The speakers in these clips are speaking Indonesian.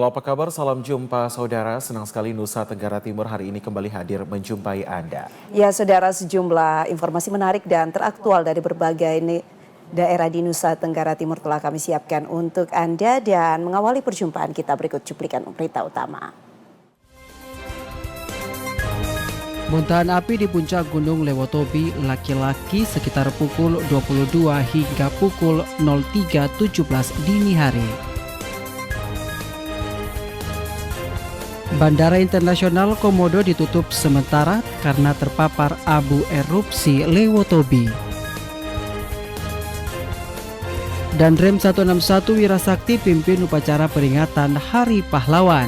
Halo, apa kabar? Salam jumpa saudara. Senang sekali Nusa Tenggara Timur hari ini kembali hadir menjumpai Anda. Ya saudara, sejumlah informasi menarik dan teraktual dari berbagai daerah di Nusa Tenggara Timur telah kami siapkan untuk Anda, dan mengawali perjumpaan kita berikut cuplikan berita utama. Muntahan api di puncak Gunung Lewotobi laki-laki sekitar pukul 22 hingga pukul 03.17 dini hari. Bandara Internasional Komodo ditutup sementara karena terpapar abu erupsi Lewotobi. Dan Rem 161 Wirasakti pimpin upacara peringatan Hari Pahlawan.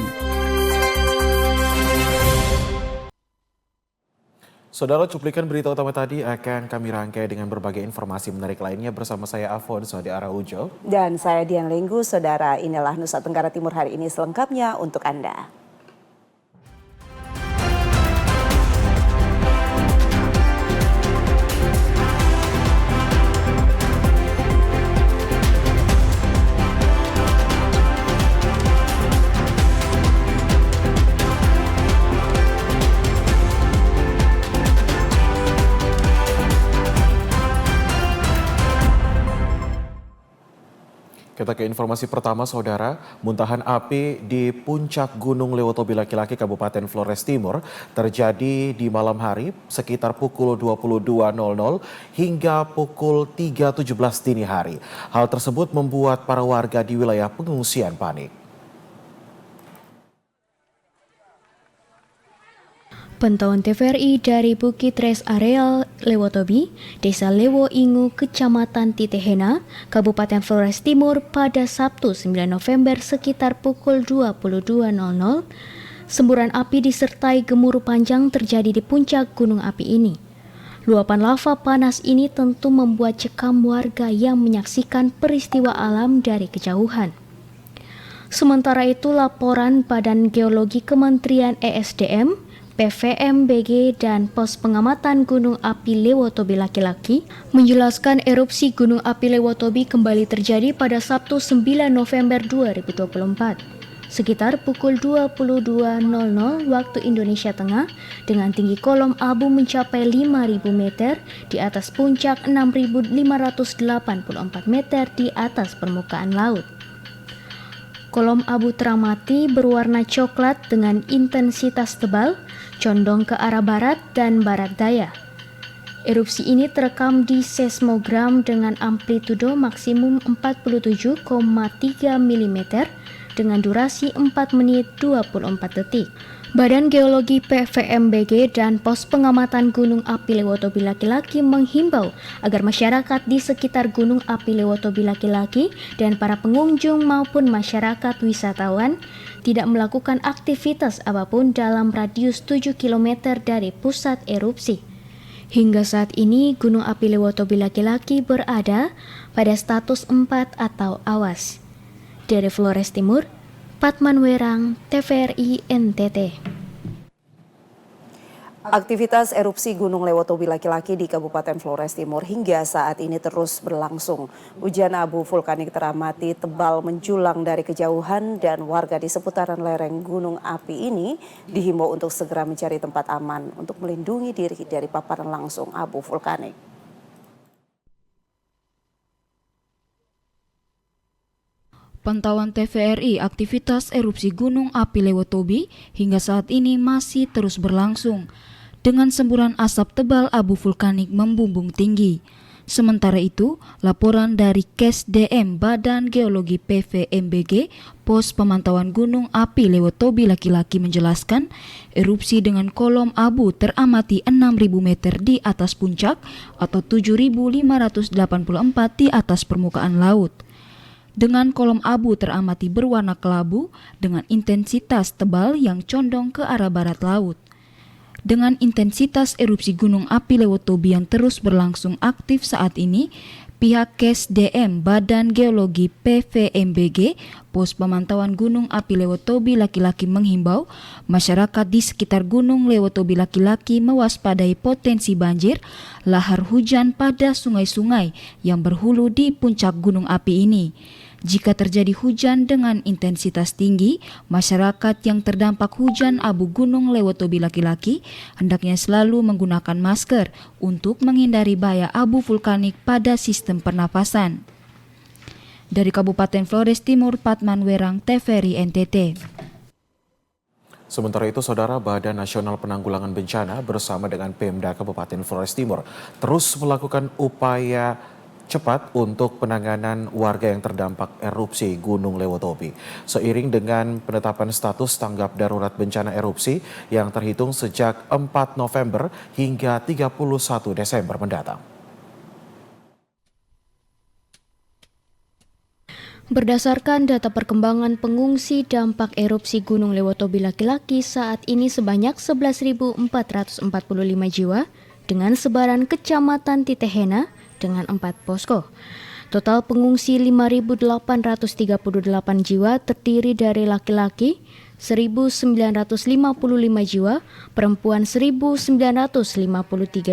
Saudara, cuplikan berita utama tadi akan kami rangkai dengan berbagai informasi menarik lainnya bersama saya Afonso di Araujo. Dan saya Dian Lenggu. Saudara, inilah Nusa Tenggara Timur hari ini selengkapnya untuk Anda. Kita ke informasi pertama, saudara. Muntahan api di puncak Gunung Lewotobi laki-laki Kabupaten Flores Timur terjadi di malam hari sekitar pukul 22.00 hingga pukul 3.17 dini hari. Hal tersebut membuat para warga di wilayah pengungsian panik. Pantauan TVRI dari Bukit Res Areal Lewotobi, Desa Lewo Ingu, Kecamatan Titehena, Kabupaten Flores Timur pada Sabtu 9 November sekitar pukul 22.00, semburan api disertai gemuruh panjang terjadi di puncak gunung api ini. Luapan lava panas ini tentu membuat cekam warga yang menyaksikan peristiwa alam dari kejauhan. Sementara itu, laporan Badan Geologi Kementerian ESDM, PVMBG dan Pos Pengamatan Gunung Api Lewotobi laki-laki menjelaskan erupsi Gunung Api Lewotobi kembali terjadi pada Sabtu 9 November 2024 sekitar pukul 22.00 waktu Indonesia Tengah dengan tinggi kolom abu mencapai 5.000 meter di atas puncak 6.584 meter di atas permukaan laut. Kolom abu teramati berwarna coklat dengan intensitas tebal, condong ke arah barat dan barat daya. Erupsi ini terekam di seismogram dengan amplitudo maksimum 47,3 mm dengan durasi 4 menit 24 detik. Badan Geologi PVMBG dan Pos Pengamatan Gunung Api Lewotobi laki-laki menghimbau agar masyarakat di sekitar Gunung Api Lewotobi laki-laki dan para pengunjung maupun masyarakat wisatawan tidak melakukan aktivitas apapun dalam radius 7 km dari pusat erupsi. Hingga saat ini Gunung Api Lewotobi laki-laki berada pada status 4 atau awas. Dari Flores Timur, Patman Werang, TVRI NTT. Aktivitas erupsi Gunung Lewotobi laki-laki di Kabupaten Flores Timur hingga saat ini terus berlangsung. Hujan abu vulkanik teramati tebal menjulang dari kejauhan, dan warga di seputaran lereng gunung api ini dihimbau untuk segera mencari tempat aman untuk melindungi diri dari paparan langsung abu vulkanik. Pantauan TVRI, aktivitas erupsi Gunung Api Lewotobi hingga saat ini masih terus berlangsung dengan semburan asap tebal abu vulkanik membumbung tinggi. Sementara itu, laporan dari KESDM Badan Geologi PVMBG Pos Pemantauan Gunung Api Lewotobi laki-laki menjelaskan erupsi dengan kolom abu teramati 6.000 meter di atas puncak atau 7.584 di atas permukaan laut. Dengan kolom abu teramati berwarna kelabu dengan intensitas tebal yang condong ke arah barat laut. Dengan intensitas erupsi Gunung Api Lewotobi yang terus berlangsung aktif saat ini, pihak KESDM Badan Geologi PVMBG Pos Pemantauan Gunung Api Lewotobi laki-laki menghimbau masyarakat di sekitar Gunung Lewotobi laki-laki mewaspadai potensi banjir lahar hujan pada sungai-sungai yang berhulu di puncak gunung api ini. Jika terjadi hujan dengan intensitas tinggi, masyarakat yang terdampak hujan abu Gunung Lewotobi laki-laki hendaknya selalu menggunakan masker untuk menghindari bahaya abu vulkanik pada sistem pernapasan. Dari Kabupaten Flores Timur, Patman Werang, TVRI NTT. Sementara itu, Saudara, Badan Nasional Penanggulangan Bencana bersama dengan Pemda Kabupaten Flores Timur terus melakukan upaya cepat untuk penanganan warga yang terdampak erupsi Gunung Lewotobi. Seiring dengan penetapan status tanggap darurat bencana erupsi yang terhitung sejak 4 November hingga 31 Desember mendatang. Berdasarkan data perkembangan pengungsi dampak erupsi Gunung Lewotobi laki-laki saat ini sebanyak 11.445 jiwa dengan sebaran kecamatan Titehena dengan 4 posko. Total pengungsi 5.838 jiwa terdiri dari laki-laki 1.955 jiwa, perempuan 1.953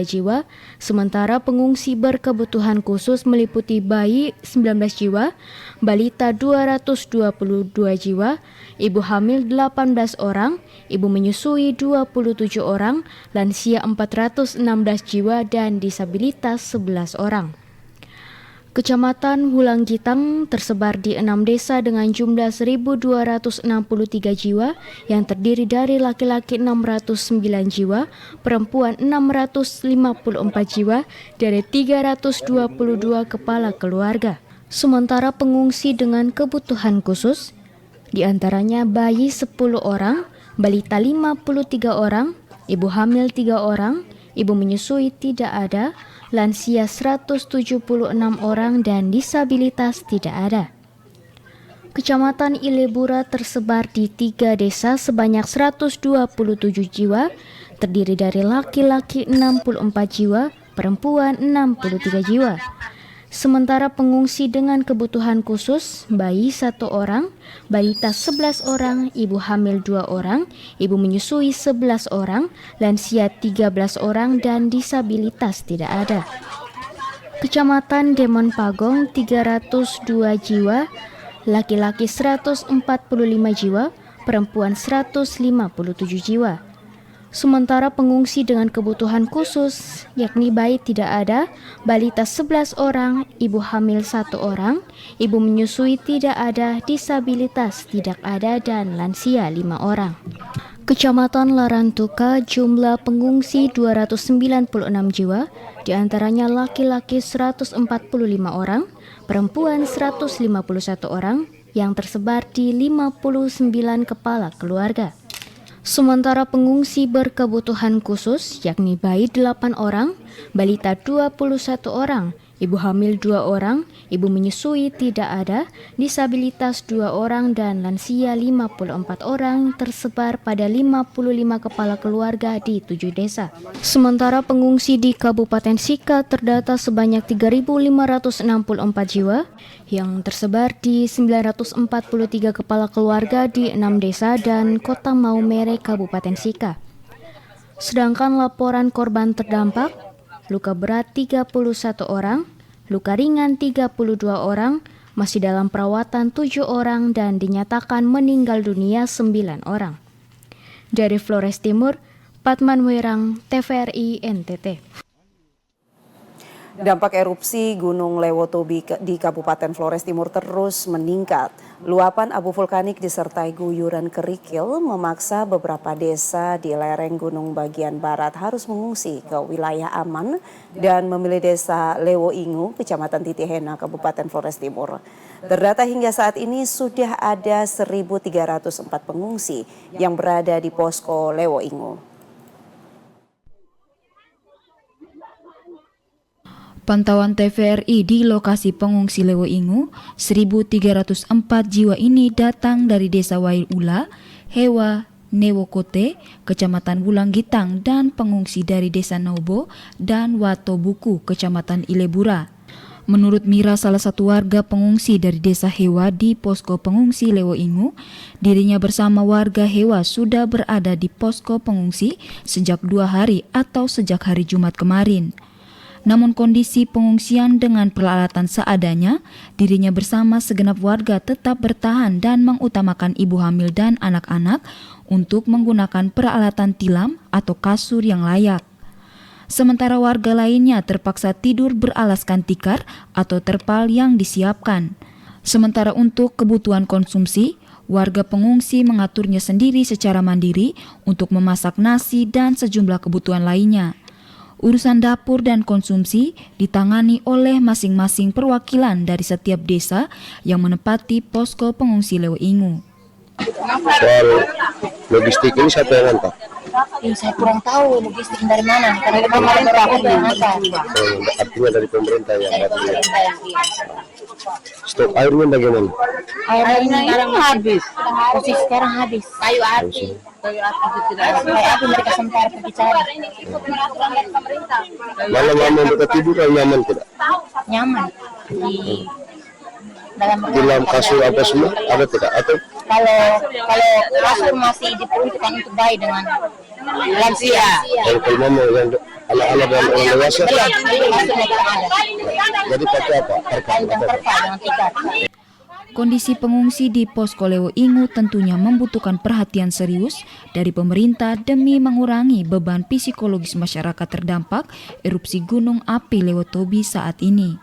jiwa, sementara pengungsi berkebutuhan khusus meliputi bayi 19 jiwa, balita 222 jiwa, ibu hamil 18 orang, ibu menyusui 27 orang, lansia 416 jiwa, dan disabilitas 11 orang. Kecamatan Hulang Gitang tersebar di 6 desa dengan jumlah 1.263 jiwa yang terdiri dari laki-laki 609 jiwa, perempuan 654 jiwa, dari 322 kepala keluarga. Sementara pengungsi dengan kebutuhan khusus, diantaranya bayi 10 orang, balita 53 orang, ibu hamil 3 orang, ibu menyusui tidak ada, lansia 176 orang, dan disabilitas tidak ada. Kecamatan Ilebura tersebar di 3 desa sebanyak 127 jiwa, terdiri dari laki-laki 64 jiwa, perempuan 63 jiwa. Sementara pengungsi dengan kebutuhan khusus, bayi 1 orang, balita 11 orang, ibu hamil 2 orang, ibu menyusui 11 orang, lansia 13 orang, dan disabilitas tidak ada. Kecamatan Demon Pagong 302 jiwa, laki-laki 145 jiwa, perempuan 157 jiwa. Sementara pengungsi dengan kebutuhan khusus, yakni bayi tidak ada, balita 11 orang, ibu hamil 1 orang, ibu menyusui tidak ada, disabilitas tidak ada, dan lansia 5 orang. Kecamatan Larantuka jumlah pengungsi 296 jiwa, diantaranya laki-laki 145 orang, perempuan 151 orang, yang tersebar di 59 kepala keluarga. Sementara pengungsi berkebutuhan khusus, yakni bayi 8 orang, balita 21 orang, ibu hamil 2 orang, ibu menyusui tidak ada, disabilitas 2 orang, dan lansia 54 orang, tersebar pada 55 kepala keluarga di 7 desa. Sementara pengungsi di Kabupaten Sika terdata sebanyak 3.564 jiwa, yang tersebar di 943 kepala keluarga di 6 desa dan Kota Maumere, Kabupaten Sika. Sedangkan laporan korban terdampak, luka berat 31 orang, luka ringan 32 orang, masih dalam perawatan 7 orang, dan dinyatakan meninggal dunia 9 orang. Dari Flores Timur, Patman Werang, TVRI NTT. Dampak erupsi Gunung Lewotobi di Kabupaten Flores Timur terus meningkat. Luapan abu vulkanik disertai guyuran kerikil memaksa beberapa desa di lereng gunung bagian barat harus mengungsi ke wilayah aman dan memilih desa Lewoingu, Kecamatan Titihena, Kabupaten Flores Timur. Terdata hingga saat ini sudah ada 1.304 pengungsi yang berada di posko Lewoingu. Pantauan TVRI di lokasi pengungsi Lewoingu, 1.304 jiwa ini datang dari Desa Wailula, Hewa, Newokote, Kecamatan Wulang Gitang, dan pengungsi dari Desa Nobo dan Watobuku, Kecamatan Ilebura. Menurut Mira, salah satu warga pengungsi dari Desa Hewa di posko pengungsi Lewoingu, dirinya bersama warga Hewa sudah berada di posko pengungsi sejak 2 hari atau sejak hari Jumat kemarin. Namun kondisi pengungsian dengan peralatan seadanya, dirinya bersama segenap warga tetap bertahan dan mengutamakan ibu hamil dan anak-anak untuk menggunakan peralatan tilam atau kasur yang layak. Sementara warga lainnya terpaksa tidur beralaskan tikar atau terpal yang disiapkan. Sementara untuk kebutuhan konsumsi, warga pengungsi mengaturnya sendiri secara mandiri untuk memasak nasi dan sejumlah kebutuhan lainnya. Urusan dapur dan konsumsi ditangani oleh masing-masing perwakilan dari setiap desa yang menempati posko pengungsi Lewo Ingu. Soal logistik ini siapa yang antar? Saya kurang tahu logistik dari mana, karena pemerintah yang antar. Artinya dari pemerintah yang antar. Stok airnya bagaimana? Airnya sekarang habis. Posisi sekarang habis. Kayu api mereka sementara pergi cari. Malam-malam kita tidur nyaman tidak? Nyaman di dalam kasur apa semua ada tidak? Atau kalau kasur masih diperuntukkan untuk bayi dengan lansia. kalau mama yang anak-anak dan orang dewasa? Kasurnya tidak ada. Jadi pakai apa? Kayu dan terpal dengan tikar. Kondisi pengungsi di posko Lewo Ingu tentunya membutuhkan perhatian serius dari pemerintah demi mengurangi beban psikologis masyarakat terdampak erupsi gunung api Lewotobi saat ini.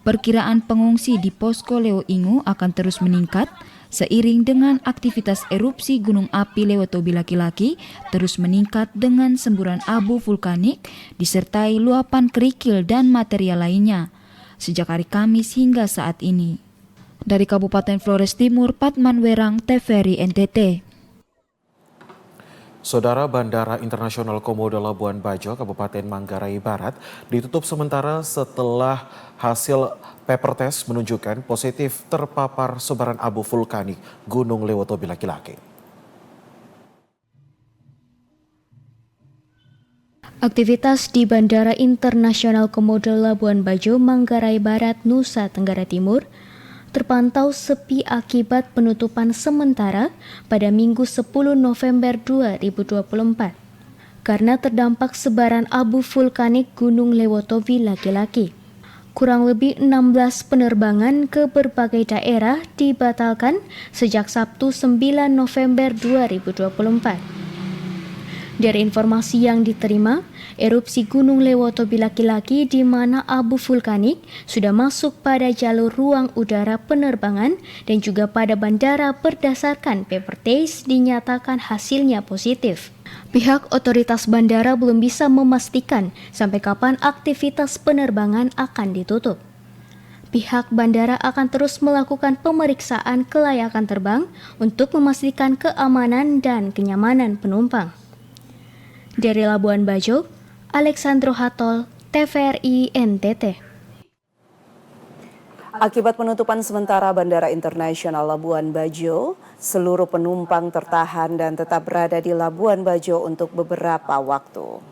Perkiraan pengungsi di posko Lewo Ingu akan terus meningkat seiring dengan aktivitas erupsi gunung api Lewotobi laki-laki terus meningkat dengan semburan abu vulkanik disertai luapan kerikil dan material lainnya sejak hari Kamis hingga saat ini. Dari Kabupaten Flores Timur, Patman Werang, TVRI NTT. Saudara, Bandara Internasional Komodo Labuan Bajo, Kabupaten Manggarai Barat, ditutup sementara setelah hasil paper test menunjukkan positif terpapar sebaran abu vulkanik Gunung Lewotobi laki-laki. Aktivitas di Bandara Internasional Komodo Labuan Bajo, Manggarai Barat, Nusa Tenggara Timur terpantau sepi akibat penutupan sementara pada Minggu 10 November 2024 karena terdampak sebaran abu vulkanik Gunung Lewotobi laki-laki. Kurang lebih 16 penerbangan ke berbagai daerah dibatalkan sejak Sabtu 9 November 2024. Dari informasi yang diterima, erupsi Gunung Lewotobi laki-laki di mana abu vulkanik sudah masuk pada jalur ruang udara penerbangan dan juga pada bandara berdasarkan paper test dinyatakan hasilnya positif. Pihak otoritas bandara belum bisa memastikan sampai kapan aktivitas penerbangan akan ditutup. Pihak bandara akan terus melakukan pemeriksaan kelayakan terbang untuk memastikan keamanan dan kenyamanan penumpang. Dari Labuan Bajo, Alexandro Hatol, TVRI NTT. Akibat penutupan sementara Bandara Internasional Labuan Bajo, seluruh penumpang tertahan dan tetap berada di Labuan Bajo untuk beberapa waktu.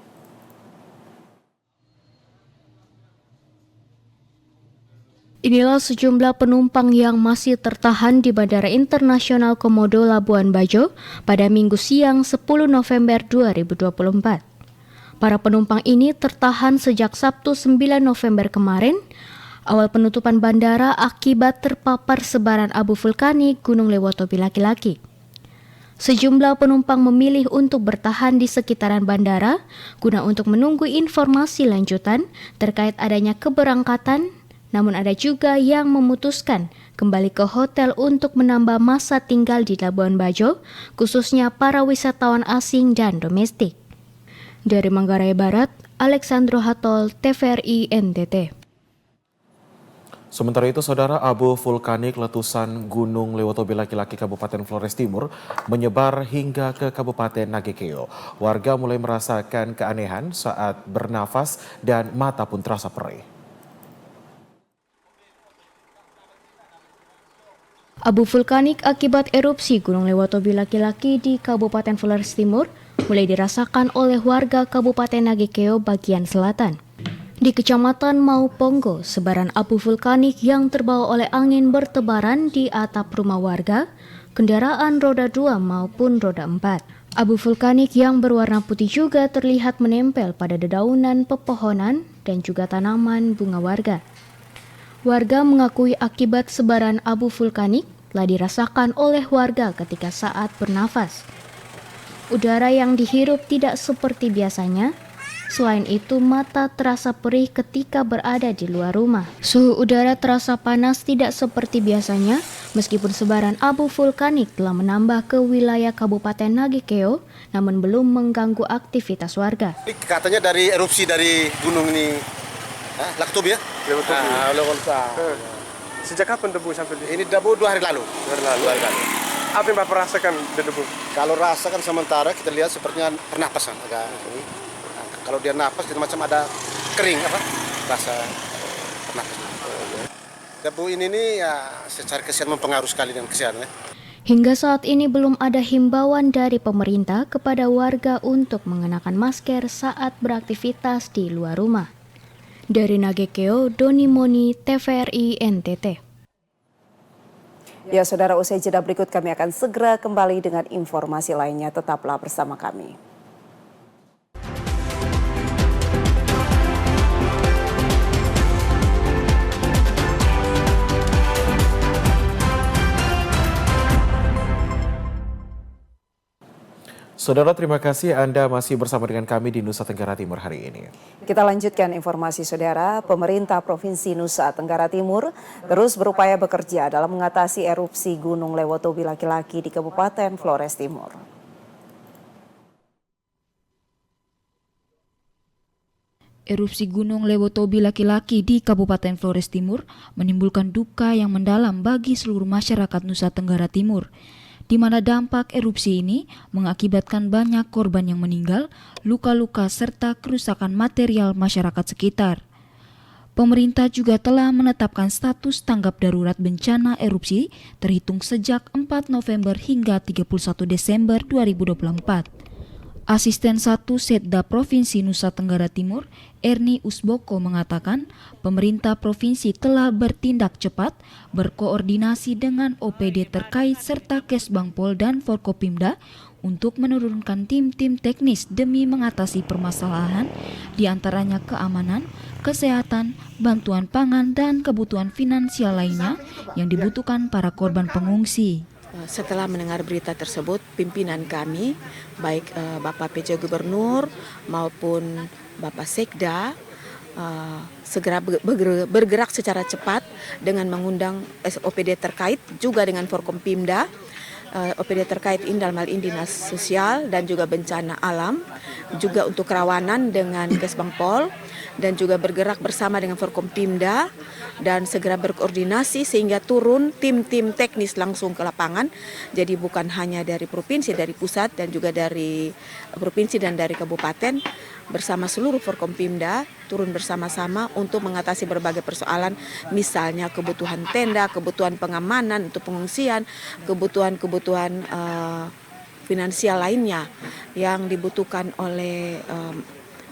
Inilah sejumlah penumpang yang masih tertahan di Bandara Internasional Komodo Labuan Bajo pada Minggu siang 10 November 2024. Para penumpang ini tertahan sejak Sabtu 9 November kemarin, awal penutupan bandara akibat terpapar sebaran abu vulkanik Gunung Lewotobi laki-laki. Sejumlah penumpang memilih untuk bertahan di sekitaran bandara guna untuk menunggu informasi lanjutan terkait adanya keberangkatan. Namun ada juga yang memutuskan kembali ke hotel untuk menambah masa tinggal di Labuan Bajo, khususnya para wisatawan asing dan domestik. Dari Manggarai Barat, Alexandro Hatol, TVRI NTT. Sementara itu, saudara, abu vulkanik letusan Gunung Lewotobi laki-laki Kabupaten Flores Timur menyebar hingga ke Kabupaten Nagekeo. Warga mulai merasakan keanehan saat bernafas dan mata pun terasa perih. Abu vulkanik akibat erupsi Gunung Lewotobi laki-laki di Kabupaten Flores Timur mulai dirasakan oleh warga Kabupaten Nagekeo bagian selatan. Di Kecamatan Mauponggo, sebaran abu vulkanik yang terbawa oleh angin bertebaran di atap rumah warga, kendaraan roda 2 maupun roda 4. Abu vulkanik yang berwarna putih juga terlihat menempel pada dedaunan pepohonan dan juga tanaman bunga warga. Warga mengakui akibat sebaran abu vulkanik telah dirasakan oleh warga ketika saat bernafas. Udara yang dihirup tidak seperti biasanya. Selain itu, mata terasa perih ketika berada di luar rumah. Suhu udara terasa panas tidak seperti biasanya, meskipun sebaran abu vulkanik telah menambah ke wilayah Kabupaten Nagekeo, namun belum mengganggu aktivitas warga. Ini katanya dari erupsi dari gunung ini, Laktobi ya? Lewotobi. Sejak kapan debu sampai di sini? Ini debu 2 hari lalu. 2 hari lalu. Apa yang Bapak rasakan dari debu? Kalau rasakan sementara kita lihat sepertinya pernapasan agak ini. Kalau dia napas kita macam ada kering rasa pernapas. Debu ini nih ya secara kesehatan mempengaruhi sekali dengan kesehatan. Hingga saat ini belum ada himbauan dari pemerintah kepada warga untuk mengenakan masker saat beraktivitas di luar rumah. Dari Nagekeo, Doni Moni, TVRI NTT. Ya, saudara, usai jeda berikut kami akan segera kembali dengan informasi lainnya. Tetaplah bersama kami. Saudara, terima kasih Anda masih bersama dengan kami di Nusa Tenggara Timur hari ini. Kita lanjutkan informasi, saudara. Pemerintah Provinsi Nusa Tenggara Timur terus berupaya bekerja dalam mengatasi erupsi Gunung Lewotobi laki-laki di Kabupaten Flores Timur. Erupsi Gunung Lewotobi laki-laki di Kabupaten Flores Timur menimbulkan duka yang mendalam bagi seluruh masyarakat Nusa Tenggara Timur, di mana dampak erupsi ini mengakibatkan banyak korban yang meninggal, luka-luka serta kerusakan material masyarakat sekitar. Pemerintah juga telah menetapkan status tanggap darurat bencana erupsi terhitung sejak 4 November hingga 31 Desember 2024. Asisten 1 Setda Provinsi Nusa Tenggara Timur, Erni Usboko mengatakan, pemerintah provinsi telah bertindak cepat, berkoordinasi dengan OPD terkait serta Kesbangpol dan Forkopimda untuk menurunkan tim-tim teknis demi mengatasi permasalahan, diantaranya keamanan, kesehatan, bantuan pangan, dan kebutuhan finansial lainnya yang dibutuhkan para korban pengungsi. Setelah mendengar berita tersebut, pimpinan kami, baik Bapak PJ Gubernur maupun Bapak Sekda, segera bergerak secara cepat dengan mengundang OPD terkait, juga dengan Forkompimda, OPD terkait dalam hal ini Dinas Sosial dan juga Bencana Alam, juga untuk kerawanan dengan Kesbangpol, dan juga bergerak bersama dengan Forkompimda dan segera berkoordinasi sehingga turun tim-tim teknis langsung ke lapangan. Jadi bukan hanya dari provinsi, dari pusat dan juga dari provinsi dan dari kabupaten, bersama seluruh Forkompimda turun bersama-sama untuk mengatasi berbagai persoalan, misalnya kebutuhan tenda, kebutuhan pengamanan untuk pengungsian, kebutuhan finansial lainnya yang dibutuhkan oleh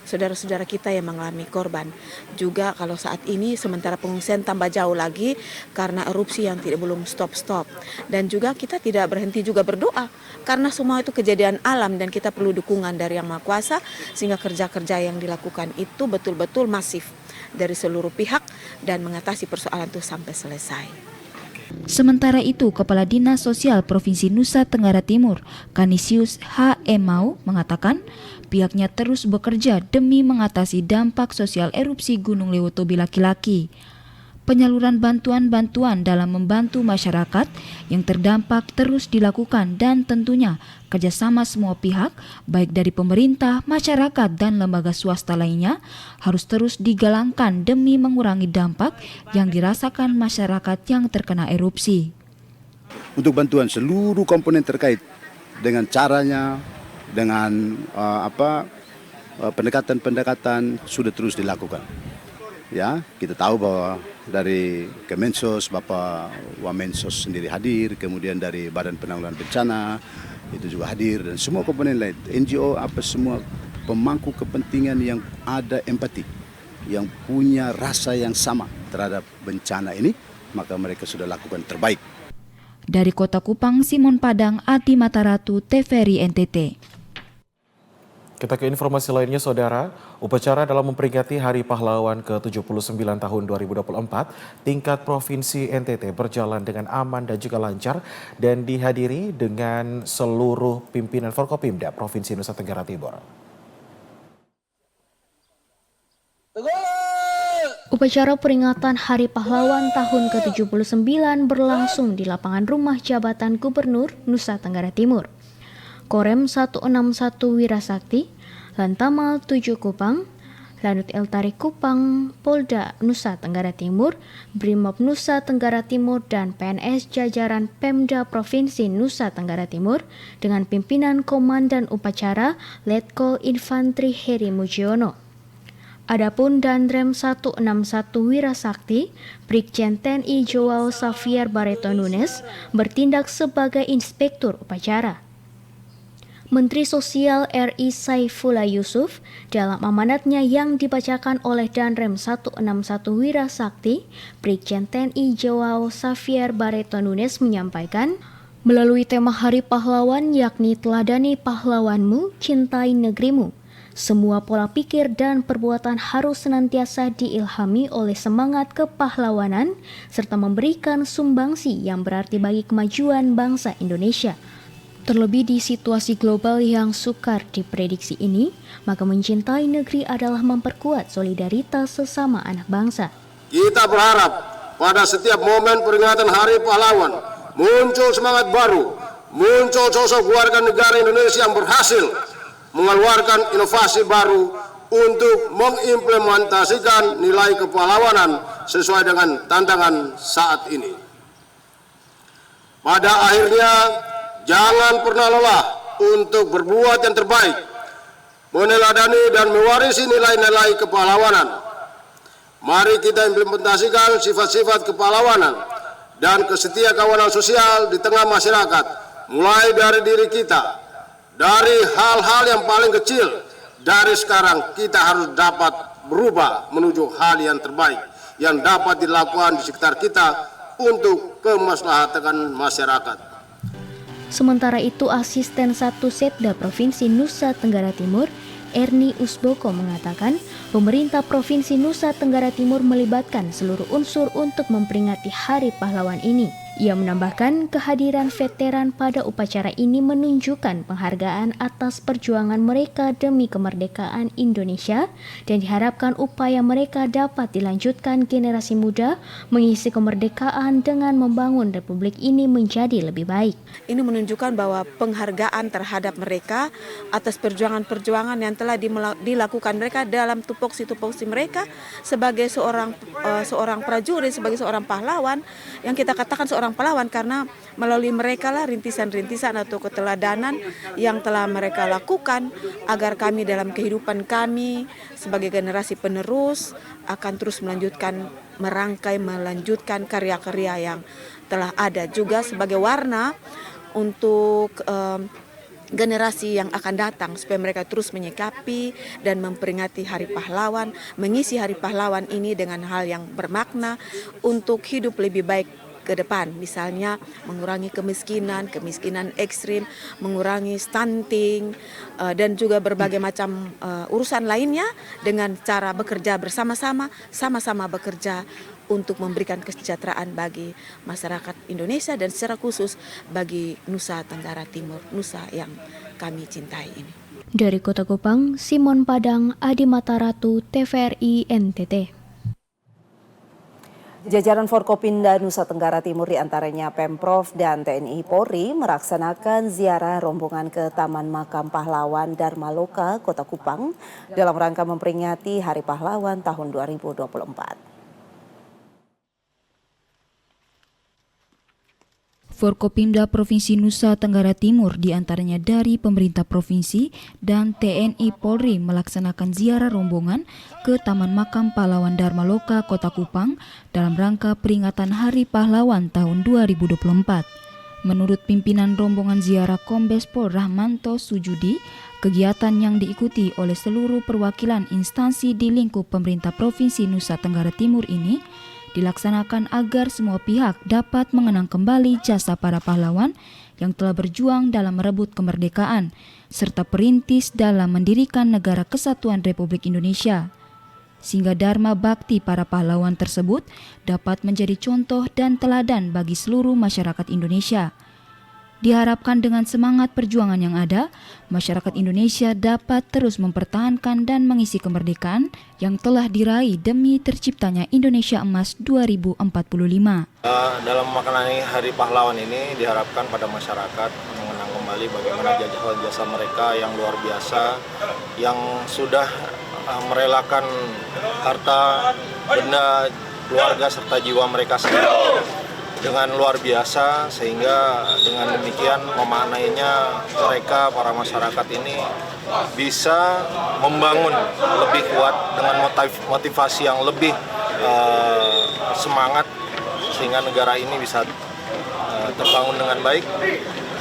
saudara-saudara kita yang mengalami korban. Juga kalau saat ini sementara pengungsian tambah jauh lagi karena erupsi yang belum stop-stop. Dan juga kita tidak berhenti juga berdoa karena semua itu kejadian alam dan kita perlu dukungan dari Yang Maha Kuasa sehingga kerja-kerja yang dilakukan itu betul-betul masif dari seluruh pihak dan mengatasi persoalan itu sampai selesai. Sementara itu, Kepala Dinas Sosial Provinsi Nusa Tenggara Timur, Kanisius H. Emau, mengatakan pihaknya terus bekerja demi mengatasi dampak sosial erupsi Gunung Lewotobi laki-laki. Penyaluran bantuan-bantuan dalam membantu masyarakat yang terdampak terus dilakukan dan tentunya kerjasama semua pihak, baik dari pemerintah, masyarakat, dan lembaga swasta lainnya harus terus digalangkan demi mengurangi dampak yang dirasakan masyarakat yang terkena erupsi. Untuk bantuan seluruh komponen terkait dengan caranya, dengan pendekatan-pendekatan sudah terus dilakukan. Ya, kita tahu bahwa dari Kemensos, Bapak Wamensos sendiri hadir, kemudian dari Badan Penanggulangan Bencana itu juga hadir dan semua komponen lain, NGO semua pemangku kepentingan yang ada empati, yang punya rasa yang sama terhadap bencana ini, maka mereka sudah lakukan terbaik. Dari Kota Kupang, Simon Padang, Adi Mataratu, TVRI NTT. Kita ke informasi lainnya, Saudara. Upacara dalam memperingati Hari Pahlawan ke-79 tahun 2024 tingkat Provinsi NTT berjalan dengan aman dan juga lancar dan dihadiri dengan seluruh pimpinan Forkopimda Provinsi Nusa Tenggara Timur. Upacara peringatan Hari Pahlawan tahun ke-79 berlangsung di lapangan rumah jabatan Gubernur Nusa Tenggara Timur. Korem 161 Wirasakti, Lantamal 7 Kupang, Lanut Eltarik Kupang, Polda Nusa Tenggara Timur, Brimob Nusa Tenggara Timur, dan PNS jajaran Pemda Provinsi Nusa Tenggara Timur dengan pimpinan Komandan Upacara Letkol Infantri Heri Mujiono. Adapun Dandrem 161 Wirasakti, Brigjen TNI Joao Xavier Barreto Nunes bertindak sebagai inspektur upacara. Menteri Sosial RI Saifullah Yusuf dalam amanatnya yang dibacakan oleh Dandrem 161 Wirasakti, Brigjen TNI Joao Xavier Barreto Nunes menyampaikan, melalui tema Hari Pahlawan yakni teladani pahlawanmu, cintai negerimu. Semua pola pikir dan perbuatan harus senantiasa diilhami oleh semangat kepahlawanan serta memberikan sumbangsi yang berarti bagi kemajuan bangsa Indonesia. Terlebih di situasi global yang sukar diprediksi ini, maka mencintai negeri adalah memperkuat solidaritas sesama anak bangsa. Kita berharap pada setiap momen peringatan Hari Pahlawan muncul semangat baru, muncul sosok warga negara Indonesia yang berhasil mengeluarkan inovasi baru untuk mengimplementasikan nilai kepahlawanan sesuai dengan tantangan saat ini. Pada akhirnya, jangan pernah lelah untuk berbuat yang terbaik, meneladani dan mewarisi nilai-nilai kepahlawanan. Mari kita implementasikan sifat-sifat kepahlawanan dan kesetiakawanan sosial di tengah masyarakat, mulai dari diri kita. Dari hal-hal yang paling kecil, dari sekarang kita harus dapat berubah menuju hal yang terbaik yang dapat dilakukan di sekitar kita untuk kemaslahatan masyarakat. Sementara itu, Asisten 1 Setda Provinsi Nusa Tenggara Timur, Erni Usboko mengatakan, pemerintah Provinsi Nusa Tenggara Timur melibatkan seluruh unsur untuk memperingati Hari Pahlawan ini. Ia menambahkan kehadiran veteran pada upacara ini menunjukkan penghargaan atas perjuangan mereka demi kemerdekaan Indonesia dan diharapkan upaya mereka dapat dilanjutkan generasi muda mengisi kemerdekaan dengan membangun republik ini menjadi lebih baik. Ini menunjukkan bahwa penghargaan terhadap mereka atas perjuangan-perjuangan yang telah dilakukan mereka dalam tupoksi-tupoksi mereka sebagai seorang prajurit, sebagai seorang pahlawan, yang kita katakan seorang pahlawan karena melalui mereka lah rintisan-rintisan atau keteladanan yang telah mereka lakukan agar kami dalam kehidupan kami sebagai generasi penerus akan terus melanjutkan karya-karya yang telah ada, juga sebagai warna untuk generasi yang akan datang supaya mereka terus menyikapi dan memperingati Hari Pahlawan, mengisi Hari Pahlawan ini dengan hal yang bermakna untuk hidup lebih baik ke depan, misalnya mengurangi kemiskinan ekstrim, mengurangi stunting, dan juga berbagai macam urusan lainnya dengan cara bekerja bersama-sama, sama-sama bekerja untuk memberikan kesejahteraan bagi masyarakat Indonesia dan secara khusus bagi Nusa Tenggara Timur, Nusa yang kami cintai ini. Dari Kota Kupang, Simon Padang, Adi Mataratu, TVRI NTT. Jajaran Forkopimda Nusa Tenggara Timur diantaranya Pemprov dan TNI Polri melaksanakan ziarah rombongan ke Taman Makam Pahlawan Dharma Loka, Kota Kupang dalam rangka memperingati Hari Pahlawan tahun 2024. Forkopimda Provinsi Nusa Tenggara Timur diantaranya dari pemerintah provinsi dan TNI Polri melaksanakan ziarah rombongan ke Taman Makam Pahlawan Dharma Loka, Kota Kupang dalam rangka peringatan Hari Pahlawan tahun 2024. Menurut pimpinan rombongan ziarah Kombes Pol Rahmanto Sujudi, kegiatan yang diikuti oleh seluruh perwakilan instansi di lingkup pemerintah Provinsi Nusa Tenggara Timur ini dilaksanakan agar semua pihak dapat mengenang kembali jasa para pahlawan yang telah berjuang dalam merebut kemerdekaan, serta perintis dalam mendirikan Negara Kesatuan Republik Indonesia. Sehingga dharma bakti para pahlawan tersebut dapat menjadi contoh dan teladan bagi seluruh masyarakat Indonesia. Diharapkan dengan semangat perjuangan yang ada, masyarakat Indonesia dapat terus mempertahankan dan mengisi kemerdekaan yang telah diraih demi terciptanya Indonesia Emas 2045. Dalam memaknai Hari Pahlawan ini diharapkan pada masyarakat mengenang kembali bagaimana jasa mereka yang luar biasa, yang sudah merelakan harta, benda, keluarga serta jiwa mereka sendiri dengan luar biasa, sehingga dengan demikian memaknainya mereka para masyarakat ini bisa membangun lebih kuat dengan motivasi yang lebih semangat, sehingga negara ini bisa terbangun dengan baik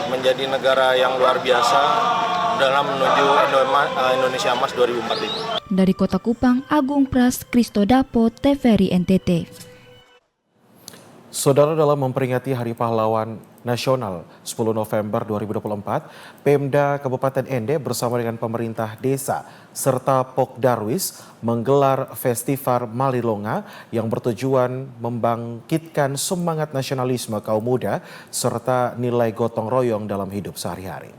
menjadi negara yang luar biasa dalam menuju Indonesia Emas 2045. Dari Kota Kupang, Agung Pras, Kristodapo, TVRI NTT. Saudara, dalam memperingati Hari Pahlawan Nasional 10 November 2024, Pemda Kabupaten Ende bersama dengan pemerintah desa serta Pok Darwis menggelar Festival Marilonga yang bertujuan membangkitkan semangat nasionalisme kaum muda serta nilai gotong royong dalam hidup sehari-hari.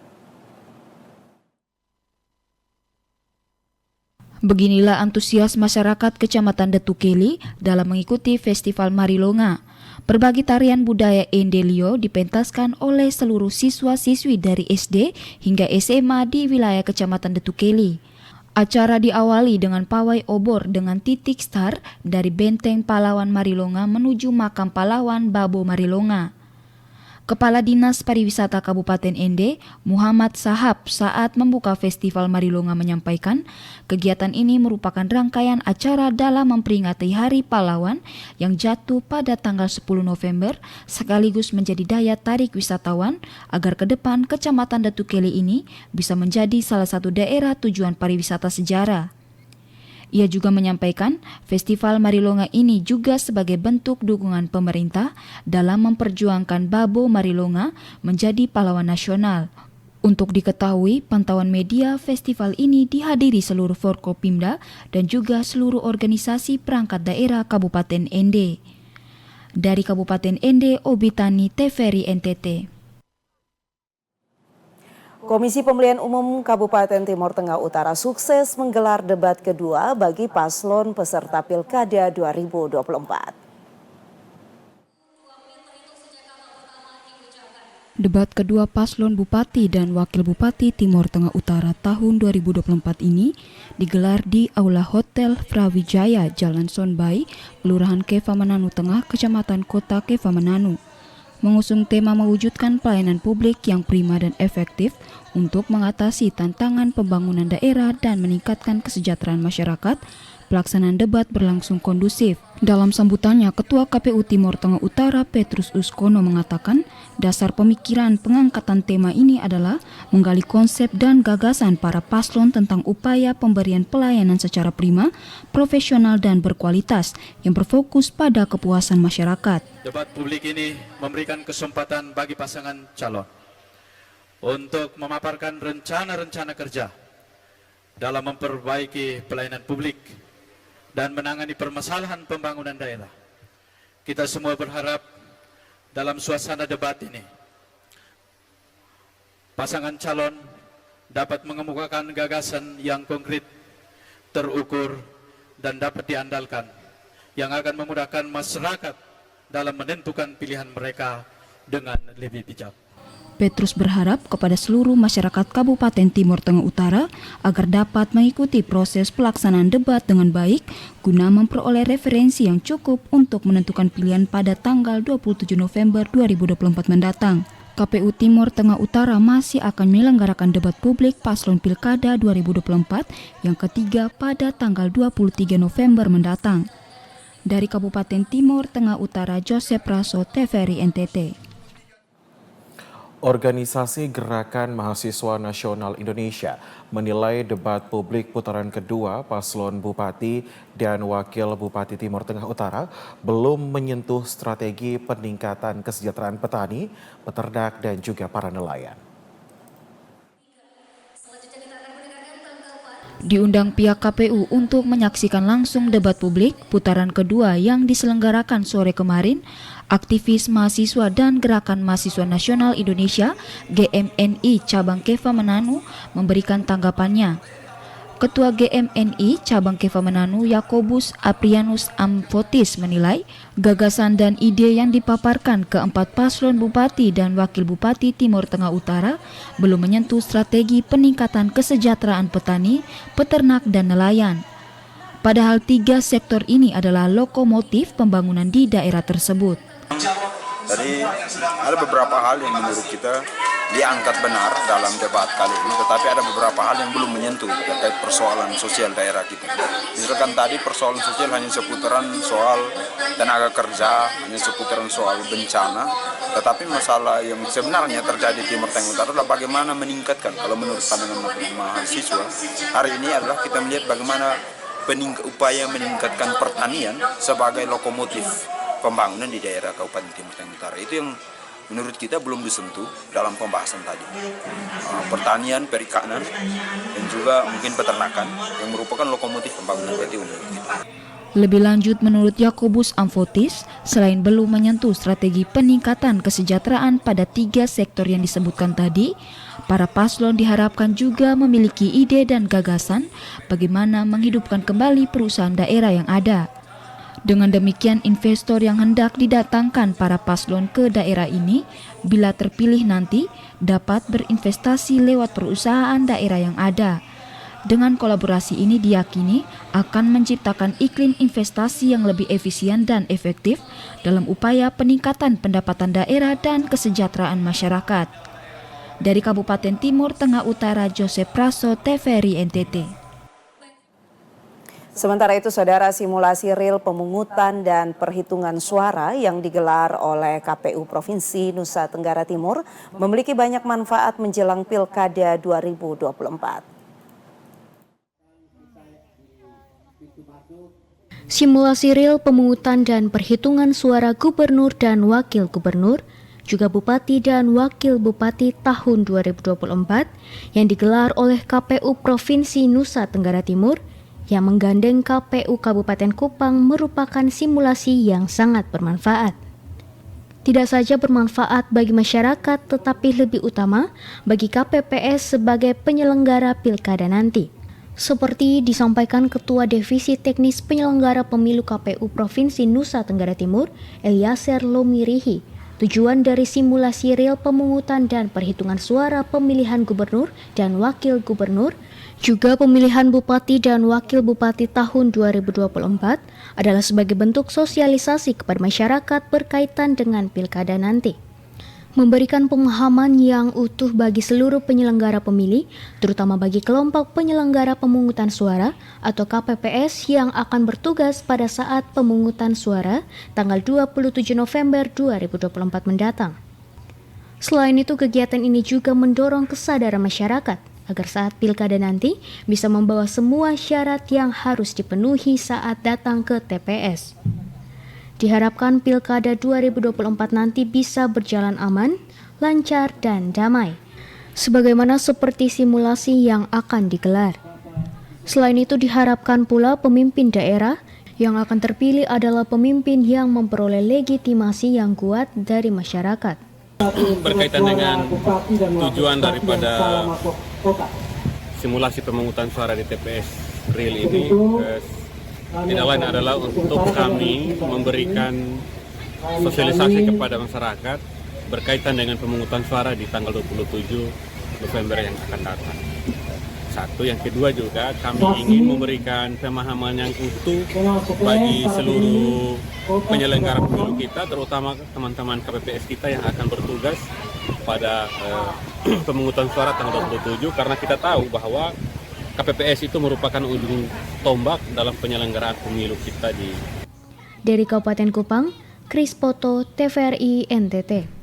Beginilah antusias masyarakat Kecamatan Detukeli dalam mengikuti Festival Marilonga. Berbagai tarian budaya Endelio dipentaskan oleh seluruh siswa-siswi dari SD hingga SMA di wilayah Kecamatan Detukeli. Acara diawali dengan pawai obor dengan titik star dari Benteng Pahlawan Marilonga menuju Makam Pahlawan Babo Marilonga. Kepala Dinas Pariwisata Kabupaten Ende, Muhammad Sahab, saat membuka Festival Marilonga menyampaikan, kegiatan ini merupakan rangkaian acara dalam memperingati Hari Pahlawan yang jatuh pada tanggal 10 November, sekaligus menjadi daya tarik wisatawan agar ke depan Kecamatan Detukeli ini bisa menjadi salah satu daerah tujuan pariwisata sejarah. Ia juga menyampaikan Festival Marilonga ini juga sebagai bentuk dukungan pemerintah dalam memperjuangkan Babo Marilonga menjadi pahlawan nasional. Untuk diketahui, pantauan media festival ini dihadiri seluruh Forkopimda dan juga seluruh organisasi perangkat daerah Kabupaten Ende. Dari Kabupaten Ende, Obitani, TVRI NTT. Komisi Pemilihan Umum Kabupaten Timur Tengah Utara sukses menggelar debat kedua bagi paslon peserta Pilkada 2024. Debat kedua paslon Bupati dan Wakil Bupati Timur Tengah Utara tahun 2024 ini digelar di Aula Hotel Prawijaya, Jalan Sonbai, Kelurahan Kevamananu Tengah, Kecamatan Kota Kevamananu. Mengusung tema mewujudkan pelayanan publik yang prima dan efektif untuk mengatasi tantangan pembangunan daerah dan meningkatkan kesejahteraan masyarakat, pelaksanaan debat berlangsung kondusif. Dalam sambutannya, Ketua KPU Timur Tengah Utara Petrus Uskono mengatakan, dasar pemikiran pengangkatan tema ini adalah menggali konsep dan gagasan para paslon tentang upaya pemberian pelayanan secara prima, profesional dan berkualitas yang berfokus pada kepuasan masyarakat. Debat publik ini memberikan kesempatan bagi pasangan calon untuk memaparkan rencana-rencana kerja dalam memperbaiki pelayanan publik dan menangani permasalahan pembangunan daerah. Kita semua berharap dalam suasana debat ini, pasangan calon dapat mengemukakan gagasan yang konkret, terukur, dan dapat diandalkan, yang akan memudahkan masyarakat dalam menentukan pilihan mereka dengan lebih bijak. Petrus berharap kepada seluruh masyarakat Kabupaten Timur Tengah Utara agar dapat mengikuti proses pelaksanaan debat dengan baik guna memperoleh referensi yang cukup untuk menentukan pilihan pada tanggal 27 November 2024 mendatang. KPU Timur Tengah Utara masih akan menyelenggarakan debat publik paslon Pilkada 2024 yang ketiga pada tanggal 23 November mendatang. Dari Kabupaten Timur Tengah Utara, Joseph Raso, TVRI NTT. Organisasi Gerakan Mahasiswa Nasional Indonesia menilai debat publik putaran kedua paslon Bupati dan Wakil Bupati Timur Tengah Utara belum menyentuh strategi peningkatan kesejahteraan petani, peternak, dan juga para nelayan. Diundang pihak KPU untuk menyaksikan langsung debat publik putaran kedua yang diselenggarakan sore kemarin, aktivis mahasiswa dan Gerakan Mahasiswa Nasional Indonesia GMNI Cabang Keva Mananu memberikan tanggapannya. Ketua GMNI Cabang Keva Mananu Yakobus Aprianus Amfotis menilai gagasan dan ide yang dipaparkan keempat paslon Bupati dan Wakil Bupati Timur Tengah Utara belum menyentuh strategi peningkatan kesejahteraan petani, peternak, dan nelayan. Padahal tiga sektor ini adalah lokomotif pembangunan di daerah tersebut. Jadi ada beberapa hal yang menurut kita diangkat benar dalam debat kali ini, tetapi ada beberapa hal yang belum menyentuh terkait persoalan sosial daerah kita. Misalkan tadi persoalan sosial hanya seputaran soal tenaga kerja, hanya seputaran soal bencana, tetapi masalah yang sebenarnya terjadi di Timur Tengah Utara adalah bagaimana meningkatkan. Kalau menurut pandangan mahasiswa, hari ini adalah kita melihat bagaimana upaya meningkatkan pertanian sebagai lokomotif pembangunan di daerah Kabupaten Timur Tengah Utara. Itu yang menurut kita belum disentuh dalam pembahasan tadi. Pertanian, perikanan, dan juga mungkin peternakan yang merupakan lokomotif pembangunan PTU menurut kita. Lebih lanjut, menurut Yakobus Amfotis, selain belum menyentuh strategi peningkatan kesejahteraan pada tiga sektor yang disebutkan tadi, para paslon diharapkan juga memiliki ide dan gagasan bagaimana menghidupkan kembali perusahaan daerah yang ada. Dengan demikian, investor yang hendak didatangkan para paslon ke daerah ini, bila terpilih nanti, dapat berinvestasi lewat perusahaan daerah yang ada. Dengan kolaborasi ini diyakini akan menciptakan iklim investasi yang lebih efisien dan efektif dalam upaya peningkatan pendapatan daerah dan kesejahteraan masyarakat. Dari Kabupaten Timur Tengah Utara, Joseph Praso, TVRI NTT. Sementara itu, saudara, simulasi real pemungutan dan perhitungan suara yang digelar oleh KPU Provinsi Nusa Tenggara Timur memiliki banyak manfaat menjelang Pilkada 2024. Simulasi real pemungutan dan perhitungan suara gubernur dan wakil gubernur, juga bupati dan wakil bupati tahun 2024 yang digelar oleh KPU Provinsi Nusa Tenggara Timur yang menggandeng KPU Kabupaten Kupang merupakan simulasi yang sangat bermanfaat. Tidak saja bermanfaat bagi masyarakat, tetapi lebih utama bagi KPPS sebagai penyelenggara pilkada nanti. Seperti disampaikan Ketua Divisi Teknis Penyelenggara Pemilu KPU Provinsi Nusa Tenggara Timur, Eliezer Lomirihi, tujuan dari simulasi real pemungutan dan perhitungan suara pemilihan gubernur dan wakil gubernur juga pemilihan bupati dan wakil bupati tahun 2024 adalah sebagai bentuk sosialisasi kepada masyarakat berkaitan dengan pilkada nanti. Memberikan pemahaman yang utuh bagi seluruh penyelenggara pemilih, terutama bagi kelompok penyelenggara pemungutan suara atau KPPS yang akan bertugas pada saat pemungutan suara tanggal 27 November 2024 mendatang. Selain itu, kegiatan ini juga mendorong kesadaran masyarakat agar saat pilkada nanti bisa membawa semua syarat yang harus dipenuhi saat datang ke TPS. Diharapkan pilkada 2024 nanti bisa berjalan aman, lancar, dan damai, sebagaimana seperti simulasi yang akan digelar. Selain itu, diharapkan pula pemimpin daerah yang akan terpilih adalah pemimpin yang memperoleh legitimasi yang kuat dari masyarakat. Berkaitan dengan tujuan daripada simulasi pemungutan suara di TPS real ini, tidak lain adalah untuk kami memberikan sosialisasi kepada masyarakat berkaitan dengan pemungutan suara di tanggal 27 November yang akan datang. Satu, yang kedua juga kami ingin memberikan pemahaman yang utuh bagi seluruh penyelenggara pemilu kita, terutama teman-teman KPPS kita yang akan bertugas pada pemungutan suara tanggal 27, karena kita tahu bahwa KPPS itu merupakan ujung tombak dalam penyelenggaraan pemilu kita di. Dari Kabupaten Kupang, Kris Poto, TVRI NTT.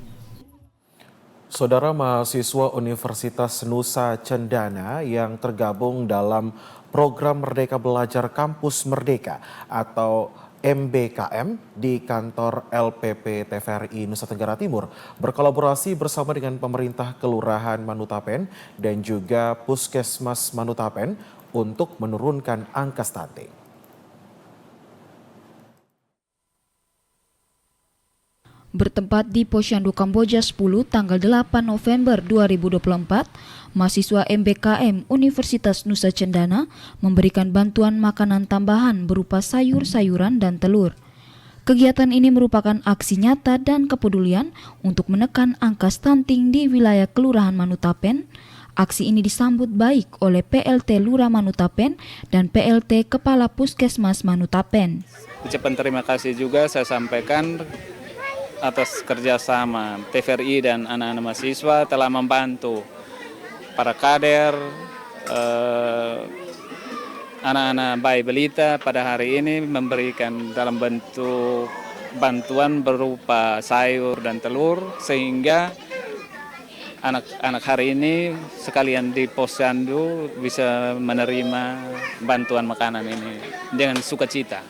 Saudara mahasiswa Universitas Nusa Cendana yang tergabung dalam program Merdeka Belajar Kampus Merdeka atau MBKM di kantor LPP TVRI Nusa Tenggara Timur berkolaborasi bersama dengan pemerintah Kelurahan Manutapen dan juga Puskesmas Manutapen untuk menurunkan angka stunting. Bertempat di Posyandu Kamboja 10 tanggal 8 November 2024, mahasiswa MBKM Universitas Nusa Cendana memberikan bantuan makanan tambahan berupa sayur-sayuran dan telur. Kegiatan ini merupakan aksi nyata dan kepedulian untuk menekan angka stunting di wilayah Kelurahan Manutapen. Aksi ini disambut baik oleh PLT Lurah Manutapen dan PLT Kepala Puskesmas Manutapen. Ucapan terima kasih juga saya sampaikan atas kerjasama TVRI dan anak-anak mahasiswa telah membantu para kader, anak-anak bayi balita pada hari ini memberikan dalam bentuk bantuan berupa sayur dan telur sehingga anak-anak hari ini sekalian di Posyandu bisa menerima bantuan makanan ini dengan sukacita.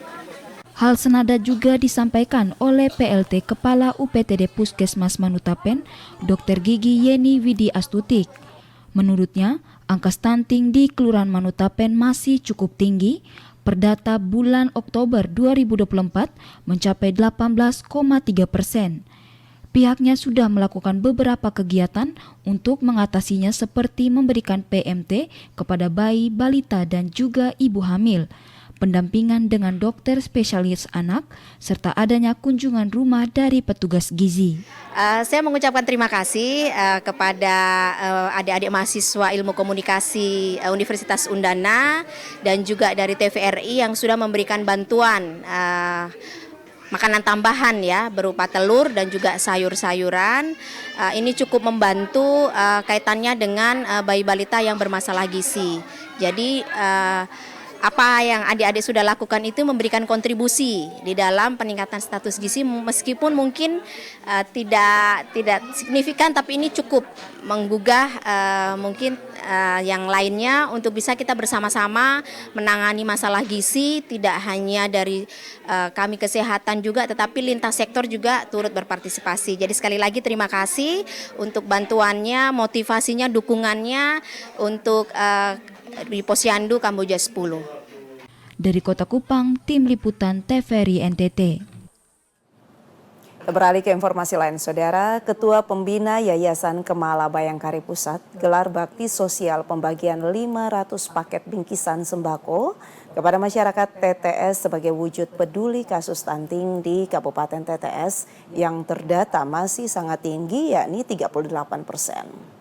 Hal senada juga disampaikan oleh PLT Kepala UPTD Puskesmas Manutapen, Dr. Gigi Yeni Widi Astutik. Menurutnya, angka stunting di Kelurahan Manutapen masih cukup tinggi. Per data bulan Oktober 2024 mencapai 18,3%. Pihaknya sudah melakukan beberapa kegiatan untuk mengatasinya seperti memberikan PMT kepada bayi, balita, dan juga ibu hamil, pendampingan dengan dokter spesialis anak, serta adanya kunjungan rumah dari petugas gizi. Saya mengucapkan terima kasih kepada adik-adik mahasiswa Ilmu Komunikasi Universitas Undana dan juga dari TVRI yang sudah memberikan bantuan makanan tambahan ya berupa telur dan juga sayur-sayuran. Ini cukup membantu kaitannya dengan bayi balita yang bermasalah gizi. Jadi apa yang adik-adik sudah lakukan itu memberikan kontribusi di dalam peningkatan status gizi meskipun mungkin tidak signifikan, tapi ini cukup menggugah mungkin yang lainnya untuk bisa kita bersama-sama menangani masalah gizi, tidak hanya dari kami kesehatan juga tetapi lintas sektor juga turut berpartisipasi. Jadi sekali lagi terima kasih untuk bantuannya, motivasinya, dukungannya untuk di Posyandu Kamboja 10. Dari Kota Kupang, Tim Liputan TVRI NTT. Beralih ke informasi lain, Saudara, Ketua Pembina Yayasan Kemala Bayangkari Pusat gelar bakti sosial pembagian 500 paket bingkisan sembako kepada masyarakat TTS sebagai wujud peduli kasus stunting di Kabupaten TTS yang terdata masih sangat tinggi, yakni 38%.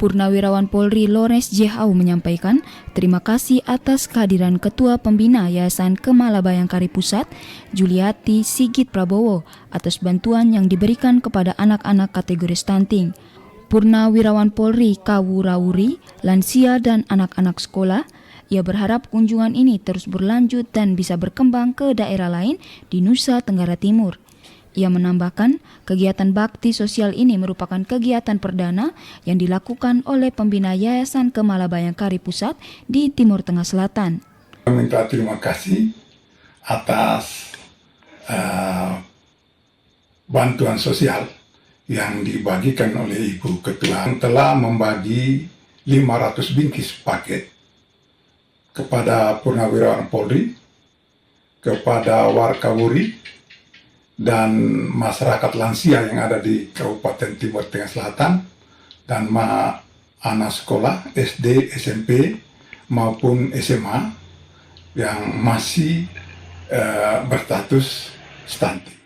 Purnawirawan Polri Lores Jehau menyampaikan terima kasih atas kehadiran Ketua Pembina Yayasan Kemala Bayangkari Pusat, Juliati Sigit Prabowo, atas bantuan yang diberikan kepada anak-anak kategori stunting. Purnawirawan Polri Kawurawuri, lansia dan anak-anak sekolah, ia berharap kunjungan ini terus berlanjut dan bisa berkembang ke daerah lain di Nusa Tenggara Timur. Ia menambahkan, kegiatan bakti sosial ini merupakan kegiatan perdana yang dilakukan oleh pembina Yayasan Kemala Bayangkari Pusat di Timur Tengah Selatan. Minta terima kasih atas bantuan sosial yang dibagikan oleh Ibu Ketua yang telah membagi 500 bingkis paket kepada Purnawirawan Polri, kepada Warkawuri, dan masyarakat lansia yang ada di Kabupaten Timur Tengah Selatan, dan anak sekolah SD, SMP maupun SMA yang masih berstatus stunting.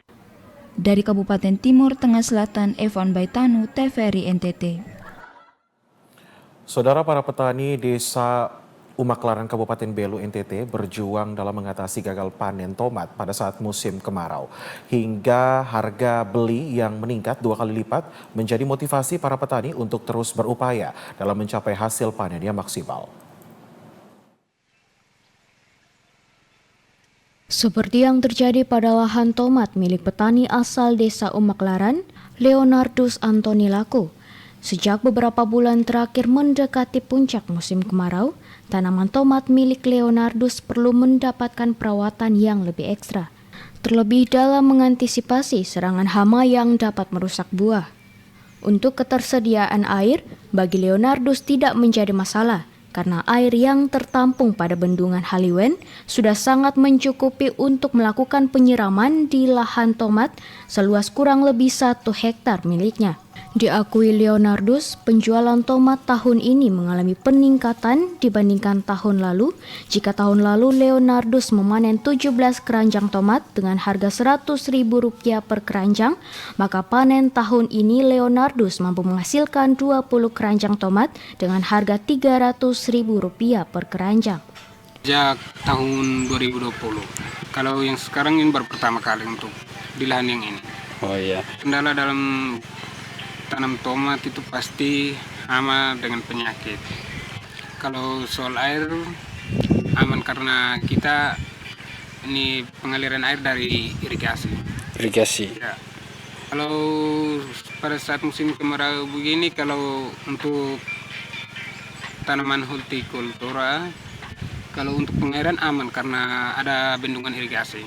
Dari Kabupaten Timur Tengah Selatan, Evan Baitanu, TVRI NTT. Saudara, para petani desa Umaklaran Kabupaten Belu NTT berjuang dalam mengatasi gagal panen tomat pada saat musim kemarau. Hingga harga beli yang meningkat 2 kali lipat menjadi motivasi para petani untuk terus berupaya dalam mencapai hasil panen yang maksimal. Seperti yang terjadi pada lahan tomat milik petani asal desa Umaklaran, Leonardus Antoni Laku. Sejak beberapa bulan terakhir mendekati puncak musim kemarau, tanaman tomat milik Leonardus perlu mendapatkan perawatan yang lebih ekstra. Terlebih dalam mengantisipasi serangan hama yang dapat merusak buah. Untuk ketersediaan air, bagi Leonardus tidak menjadi masalah karena air yang tertampung pada bendungan Haliwen sudah sangat mencukupi untuk melakukan penyiraman di lahan tomat seluas kurang lebih 1 hektar miliknya. Diakui Leonardus, penjualan tomat tahun ini mengalami peningkatan dibandingkan tahun lalu. Jika tahun lalu Leonardus memanen 17 keranjang tomat dengan harga Rp100.000 per keranjang, maka panen tahun ini Leonardus mampu menghasilkan 20 keranjang tomat dengan harga Rp300.000 per keranjang. Sejak tahun 2020, kalau yang sekarang ini baru pertama kali untuk di lahan yang ini. Oh iya. Kendala dalam tanam tomat itu pasti hama dengan penyakit. Kalau soal air aman karena kita ini pengaliran air dari irigasi. Ya. Kalau pada saat musim kemarau begini, kalau untuk tanaman hortikultura, kalau untuk pengairan aman karena ada bendungan irigasi.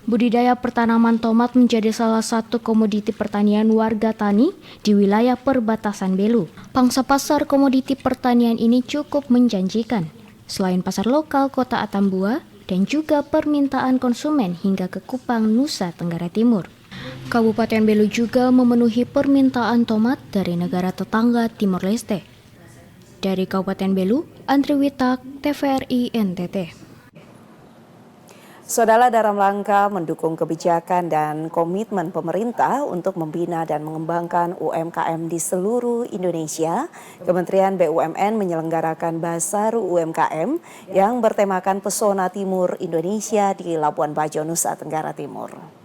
Budidaya pertanaman tomat menjadi salah satu komoditi pertanian warga tani di wilayah perbatasan Belu. Pangsa pasar komoditi pertanian ini cukup menjanjikan. Selain pasar lokal Kota Atambua dan juga permintaan konsumen hingga ke Kupang, Nusa Tenggara Timur. Kabupaten Belu juga memenuhi permintaan tomat dari negara tetangga Timor Leste. Dari Kabupaten Belu, Andri Witak, TVRI NTT. Saudara, dalam rangka mendukung kebijakan dan komitmen pemerintah untuk membina dan mengembangkan UMKM di seluruh Indonesia, Kementerian BUMN menyelenggarakan Basar UMKM yang bertemakan Pesona Timur Indonesia di Labuan Bajo, Nusa Tenggara Timur.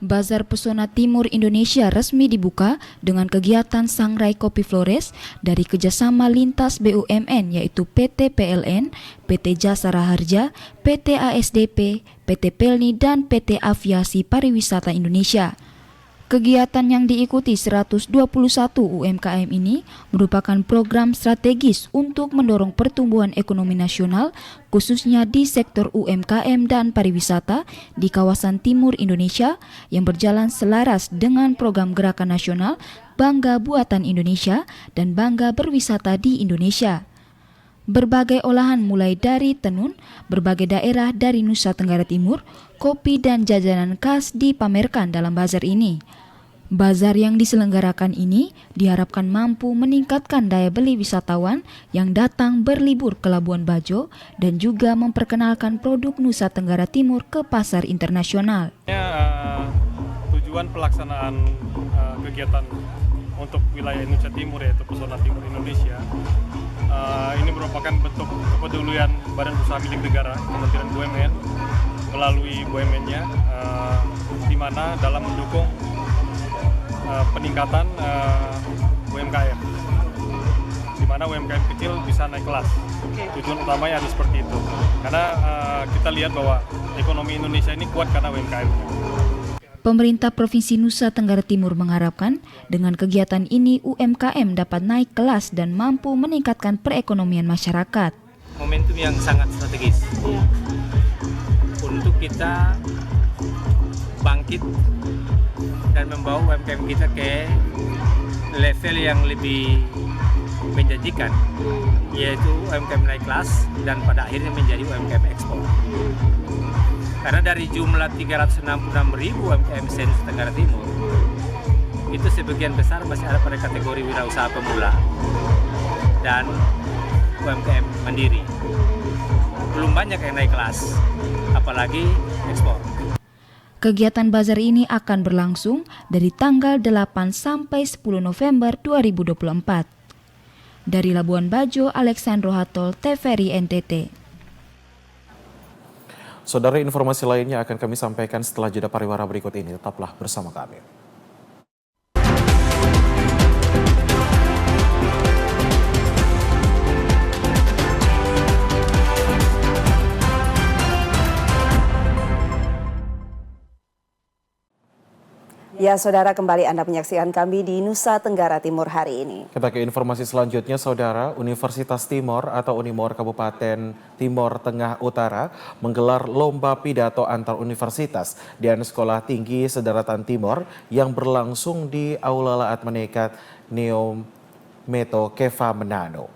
Bazar Pesona Timur Indonesia resmi dibuka dengan kegiatan Sangrai Kopi Flores dari kerjasama lintas BUMN yaitu PT PLN, PT Jasara Harja, PT ASDP, PT Pelni, dan PT Aviasi Pariwisata Indonesia. Kegiatan yang diikuti 121 UMKM ini merupakan program strategis untuk mendorong pertumbuhan ekonomi nasional, khususnya di sektor UMKM dan pariwisata di kawasan timur Indonesia yang berjalan selaras dengan program Gerakan Nasional Bangga Buatan Indonesia dan Bangga Berwisata di Indonesia. Berbagai olahan mulai dari tenun, berbagai daerah dari Nusa Tenggara Timur, kopi dan jajanan khas dipamerkan dalam bazar ini. Bazar yang diselenggarakan ini diharapkan mampu meningkatkan daya beli wisatawan yang datang berlibur ke Labuan Bajo dan juga memperkenalkan produk Nusa Tenggara Timur ke pasar internasional. Tujuan pelaksanaan kegiatan untuk wilayah Indonesia Timur yaitu Pesona Timur Indonesia ini merupakan bentuk kepedulian Badan Usaha Milik Negara Kementerian BUMN melalui BUMN-nya di mana dalam mendukung peningkatan UMKM, di mana UMKM kecil bisa naik kelas. Tujuan utamanya ada seperti itu, karena kita lihat bahwa ekonomi Indonesia ini kuat karena UMKM. Pemerintah Provinsi Nusa Tenggara Timur mengharapkan dengan kegiatan ini UMKM dapat naik kelas dan mampu meningkatkan perekonomian masyarakat. Momentum yang sangat strategis untuk kita bangkit dan membawa UMKM kita ke level yang lebih menjanjikan, yaitu UMKM naik kelas dan pada akhirnya menjadi UMKM ekspor. Karena dari jumlah 366.000 UMKM se-Nusa Tenggara Timur, itu sebagian besar masih ada pada kategori wirausaha pemula dan UMKM mandiri. Belum banyak yang naik kelas, apalagi ekspor. Kegiatan bazar ini akan berlangsung dari tanggal 8 sampai 10 November 2024. Dari Labuan Bajo, Alexandro Hatol, TVRI NTT. Saudara, informasi lainnya akan kami sampaikan setelah jeda pariwara berikut ini. Tetaplah bersama kami. Ya, saudara, kembali Anda menyaksikan kami di Nusa Tenggara Timur hari ini. Kita ke informasi selanjutnya, saudara. Universitas Timor atau Unimor Kabupaten Timor Tengah Utara menggelar lomba pidato antar universitas dan sekolah tinggi sedaratan Timor yang berlangsung di Aula Laat Menekat Neo Meto Keva Menano.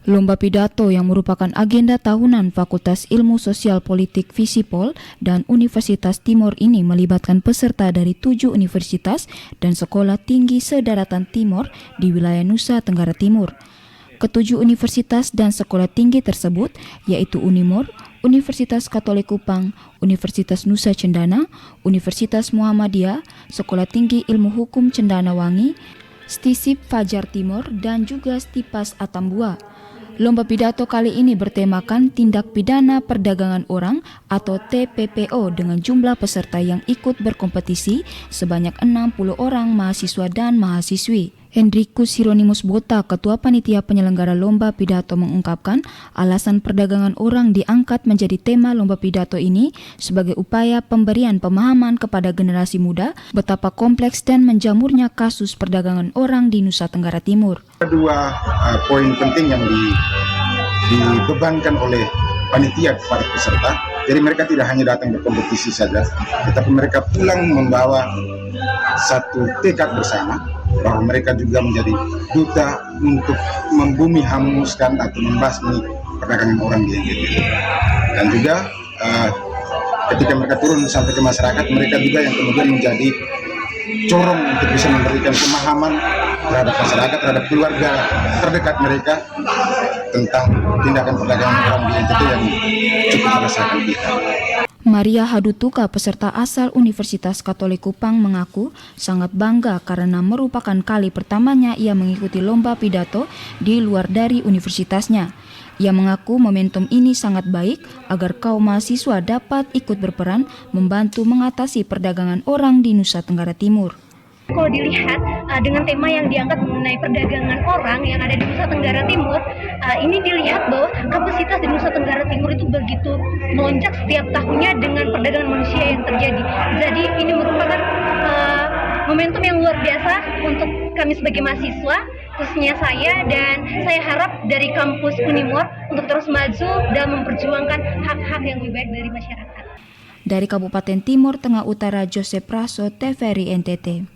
Lomba pidato yang merupakan agenda tahunan Fakultas Ilmu Sosial Politik Visipol dan Universitas Timor ini melibatkan peserta dari 7 universitas dan sekolah tinggi sedaratan Timor di wilayah Nusa Tenggara Timur. Ketujuh universitas dan sekolah tinggi tersebut yaitu Unimor, Universitas Katolik Kupang, Universitas Nusa Cendana, Universitas Muhammadiyah, Sekolah Tinggi Ilmu Hukum Cendana Wangi, Stisip Fajar Timor, dan juga Stipas Atambua. Lomba pidato kali ini bertemakan tindak pidana perdagangan orang atau TPPO dengan jumlah peserta yang ikut berkompetisi sebanyak 60 orang mahasiswa dan mahasiswi. Hendrikus Hieronymus Bota, Ketua Panitia Penyelenggara Lomba Pidato, mengungkapkan alasan perdagangan orang diangkat menjadi tema lomba pidato ini sebagai upaya pemberian pemahaman kepada generasi muda betapa kompleks dan menjamurnya kasus perdagangan orang di Nusa Tenggara Timur. Dua poin penting yang dibebankan oleh panitia kepada peserta. Jadi mereka tidak hanya datang berkompetisi saja, tetapi mereka pulang membawa satu tekad bersama bahwa mereka juga menjadi duta untuk membumi hanguskan atau membasmi perdagangan orang di NTT. Dan juga ketika mereka turun sampai ke masyarakat, mereka juga yang kemudian menjadi corong untuk bisa memberikan pemahaman terhadap masyarakat, terhadap keluarga terdekat mereka tentang tindakan perdagangan orang di NTT yang cukup meresahkan kita. Maria Hadutuka, peserta asal Universitas Katolik Kupang, mengaku sangat bangga karena merupakan kali pertamanya ia mengikuti lomba pidato di luar dari universitasnya. Ia mengaku momentum ini sangat baik agar kaum mahasiswa dapat ikut berperan membantu mengatasi perdagangan orang di Nusa Tenggara Timur. Kalau dilihat dengan tema yang diangkat mengenai perdagangan orang yang ada di Nusa Tenggara Timur, ini dilihat bahwa kapasitas di Nusa Tenggara Timur itu begitu melonjak setiap tahunnya dengan perdagangan manusia yang terjadi. Jadi ini merupakan momentum yang luar biasa untuk kami sebagai mahasiswa, khususnya saya, dan saya harap dari kampus Unimor untuk terus maju dan memperjuangkan hak-hak yang lebih baik dari masyarakat. Dari Kabupaten Timor Tengah Utara, Joseph Praso, TVRI NTT.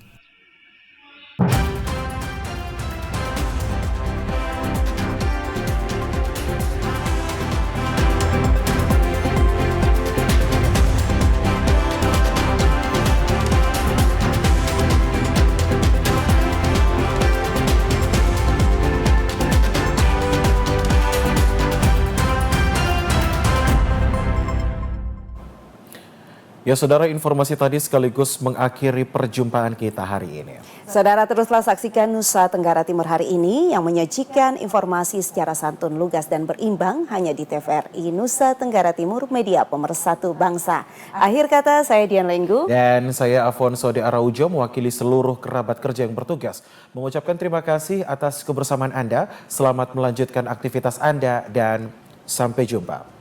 Ya, saudara, informasi tadi sekaligus mengakhiri perjumpaan kita hari ini. Saudara, teruslah saksikan Nusa Tenggara Timur hari ini yang menyajikan informasi secara santun, lugas, dan berimbang hanya di TVRI Nusa Tenggara Timur, media pemersatu bangsa. Akhir kata, saya Dian Lenggu. Dan saya Afonso de Araujo, mewakili seluruh kerabat kerja yang bertugas, mengucapkan terima kasih atas kebersamaan Anda. Selamat melanjutkan aktivitas Anda dan sampai jumpa.